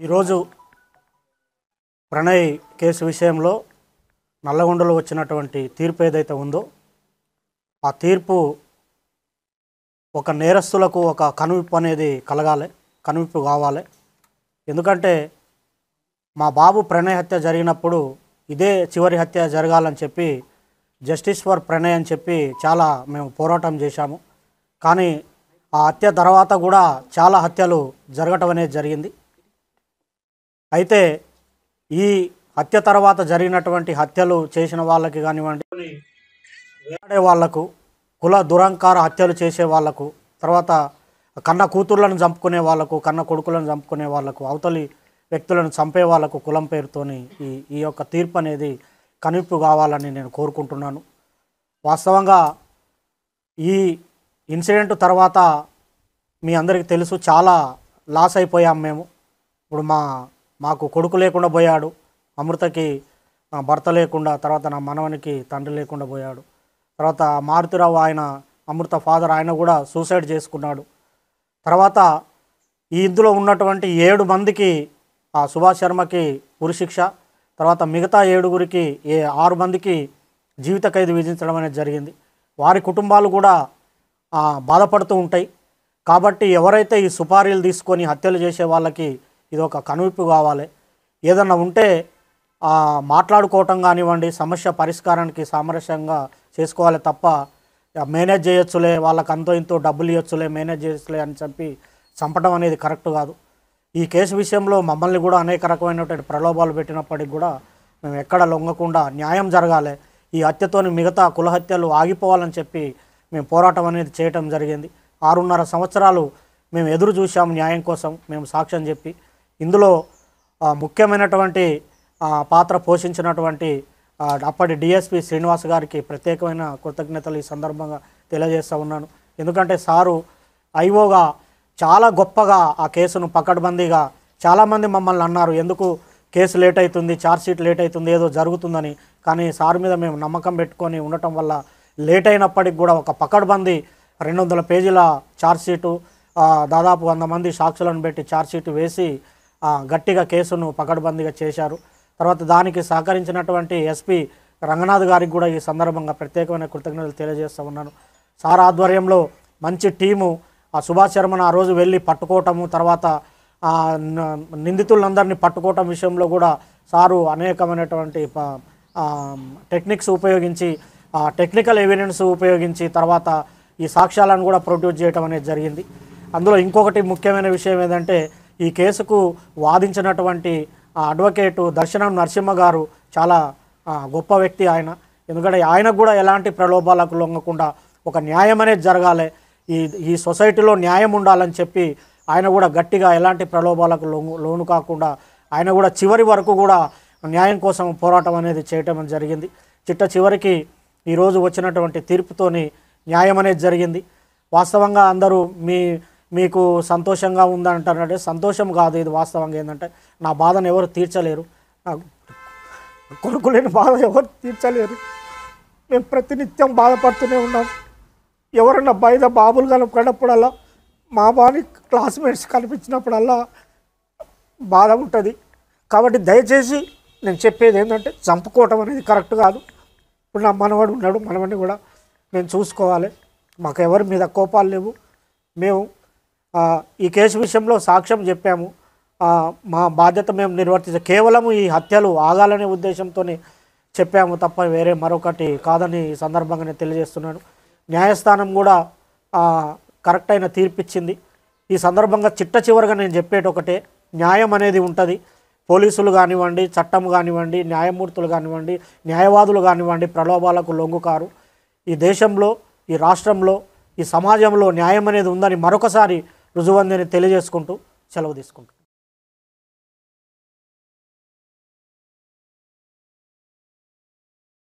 ఈరోజు ప్రణయ్ కేసు విషయంలో నల్లగొండలో వచ్చినటువంటి తీర్పు ఏదైతే ఉందో ఆ తీర్పు ఒక నేరస్తులకు ఒక కనువిప్పు అనేది కలగాలి, కనువిప్పు కావాలి. ఎందుకంటే మా బాబు ప్రణయ్ హత్య జరిగినప్పుడు ఇదే చివరి హత్య జరగాలని చెప్పి జస్టిస్ ఫర్ ప్రణయ్ అని చెప్పి చాలా మేము పోరాటం చేశాము. కానీ ఆ హత్య తర్వాత కూడా చాలా హత్యలు జరగటం అనేది జరిగింది. అయితే ఈ హత్య తర్వాత జరిగినటువంటి హత్యలు చేసిన వాళ్ళకి కానివ్వండి, వేరే వాళ్లకు, కుల దురంకార హత్యలు చేసే వాళ్లకు, తర్వాత కన్న కూతుర్లను చంపుకునే వాళ్లకు, కన్న కొడుకులను చంపుకునే వాళ్లకు, అవతలి వ్యక్తులను చంపే వాళ్లకు కులం పేరుతోని ఈ యొక్క తీర్పు అనేది కనువిప్పు కావాలని నేను కోరుకుంటున్నాను. వాస్తవంగా ఈ ఇన్సిడెంట్ తర్వాత మీ అందరికీ తెలుసు, చాలా లాస్ అయిపోయాం మేము. ఇప్పుడు మాకు కొడుకు లేకుండా పోయాడు, అమృతకి భర్త లేకుండా, తర్వాత నా మనవనికి తండ్రి లేకుండా పోయాడు. తర్వాత మారుతిరావు ఆయన అమృత ఫాదర్ ఆయన కూడా సూసైడ్ చేసుకున్నాడు. తర్వాత ఈ ఇందులో ఉన్నటువంటి 7 మందికి సుభాష్ శర్మకి ఉరిశిక్ష, తర్వాత మిగతా 7గురికి 6 మందికి జీవిత ఖైదు విధించడం అనేది జరిగింది. వారి కుటుంబాలు కూడా బాధపడుతూ ఉంటాయి. కాబట్టి ఎవరైతే ఈ సుపారీలు తీసుకొని హత్యలు చేసే వాళ్ళకి ఇది ఒక కనువిప్పు కావాలి. ఏదన్నా ఉంటే మాట్లాడుకోవటం కానివ్వండి, సమస్య పరిష్కారానికి సామరస్యంగా చేసుకోవాలి తప్ప మేనేజ్ చేయొచ్చులే, వాళ్ళకి అంతో ఇంతో డబ్బులు ఇవ్వచ్చులే, మేనేజ్ చేయొచ్చులే అని చెప్పి చంపడం అనేది కరెక్ట్ కాదు. ఈ కేసు విషయంలో మమ్మల్ని కూడా అనేక రకమైనటువంటి ప్రలోభాలు పెట్టినప్పటికి కూడా మేము ఎక్కడ లొంగకుండా న్యాయం జరగాలి, ఈ హత్యతోని మిగతా కుల హత్యలు ఆగిపోవాలని చెప్పి మేము పోరాటం అనేది చేయటం జరిగింది. 6.5 సంవత్సరాలు మేము ఎదురు చూసాము న్యాయం కోసం, మేము సాక్ష్యం చెప్పి. ఇందులో ముఖ్యమైనటువంటి పాత్ర పోషించినటువంటి అప్పటి డిఎస్పి శ్రీనివాస్ గారికి ప్రత్యేకమైన కృతజ్ఞతలు ఈ సందర్భంగా తెలియజేస్తూ ఉన్నాను. ఎందుకంటే సారు ఐఓగా చాలా గొప్పగా ఆ కేసును పకడ్బందీగా, చాలామంది మమ్మల్ని అన్నారు ఎందుకు కేసు లేట్ అవుతుంది, ఛార్జ్షీట్ లేట్ అవుతుంది, ఏదో జరుగుతుందని. కానీ సార్ మీద మేము నమ్మకం పెట్టుకొని ఉండటం వల్ల లేట్ అయినప్పటికి కూడా ఒక పకడ్బందీ 200 పేజీల ఛార్జ్షీటు, దాదాపు 100 మంది సాక్షులను పెట్టి ఛార్జ్షీట్ వేసి గట్టిగా కేసును పకడ్బందీగా చేశారు. తర్వాత దానికి సహకరించినటువంటి ఎస్పీ రంగనాథ్ గారికి కూడా ఈ సందర్భంగా ప్రత్యేకమైన కృతజ్ఞతలు తెలియజేస్తూ ఉన్నాను. సార్ ఆధ్వర్యంలో మంచి టీము సుభాష్ శర్మను ఆ రోజు వెళ్ళి పట్టుకోవటము, తర్వాత నిందితులందరినీ పట్టుకోవటం విషయంలో కూడా సారు అనేకమైనటువంటి టెక్నిక్స్ ఉపయోగించి, టెక్నికల్ ఎవిడెన్స్ ఉపయోగించి తర్వాత ఈ సాక్ష్యాలను కూడా ప్రొడ్యూస్ చేయడం అనేది జరిగింది. అందులో ఇంకొకటి ముఖ్యమైన విషయం ఏంటంటే ఈ కేసుకు వాదించినటువంటి అడ్వకేటు దర్శనం నరసింహ గారు చాలా గొప్ప వ్యక్తి ఆయన. ఎందుకంటే ఆయనకు కూడా ఎలాంటి ప్రలోభాలకు లొంగకుండా ఒక న్యాయం అనేది జరగాలి, ఈ సొసైటీలో న్యాయం ఉండాలని చెప్పి ఆయన కూడా గట్టిగా ఎలాంటి ప్రలోభాలకు లోను కాకుండా ఆయన కూడా చివరి వరకు కూడా న్యాయం కోసం పోరాటం అనేది చేయటం జరిగింది. చివరికి ఈరోజు వచ్చినటువంటి తీర్పుతోని న్యాయం అనేది జరిగింది. వాస్తవంగా అందరూ మీకు సంతోషంగా ఉందంటారంటే సంతోషం కాదు, ఇది వాస్తవంగా ఏంటంటే నా బాధను ఎవరు తీర్చలేరు, కొడుకు లేని బాధ ఎవరు తీర్చలేరు. మేము ప్రతినిత్యం బాధపడుతూనే ఉన్నాం. ఎవరన్నా బయట బాబులు కనపడినప్పుడల్లా, మా బాని క్లాస్మేట్స్ కనిపించినప్పుడల్లా బాధ ఉంటుంది. కాబట్టి దయచేసి నేను చెప్పేది ఏంటంటే చంపుకోవటం అనేది కరెక్ట్ కాదు. ఇప్పుడు నా మనవాడు ఉన్నాడు, మనవాడిని కూడా నేను చూసుకోవాలి. మాకు ఎవరి మీద కోపాలు లేవు. మేము ఈ కేసు విషయంలో సాక్ష్యం చెప్పాము, మా బాధ్యత మేము నిర్వర్తించాం. కేవలం ఈ హత్యలు ఆగాలనే ఉద్దేశంతోనే చెప్పాము తప్ప వేరే మరొకటి కాదని ఈ సందర్భంగా నేను తెలియజేస్తున్నాను. న్యాయస్థానం కూడా కరెక్ట్ అయిన తీర్పిచ్చింది. ఈ సందర్భంగా చివరిగా నేను చెప్పేటి ఒకటే, న్యాయం అనేది ఉంటుంది. పోలీసులు కానివ్వండి, చట్టం కానివ్వండి, న్యాయమూర్తులు కానివ్వండి, న్యాయవాదులు కానివ్వండి ప్రలోభాలకు లొంగుకారు. ఈ దేశంలో, ఈ రాష్ట్రంలో, ఈ సమాజంలో న్యాయం అనేది ఉందని మరొకసారి రుజువందని తెలియజేసుకుంటూ సెలవు తీసుకుంటాం.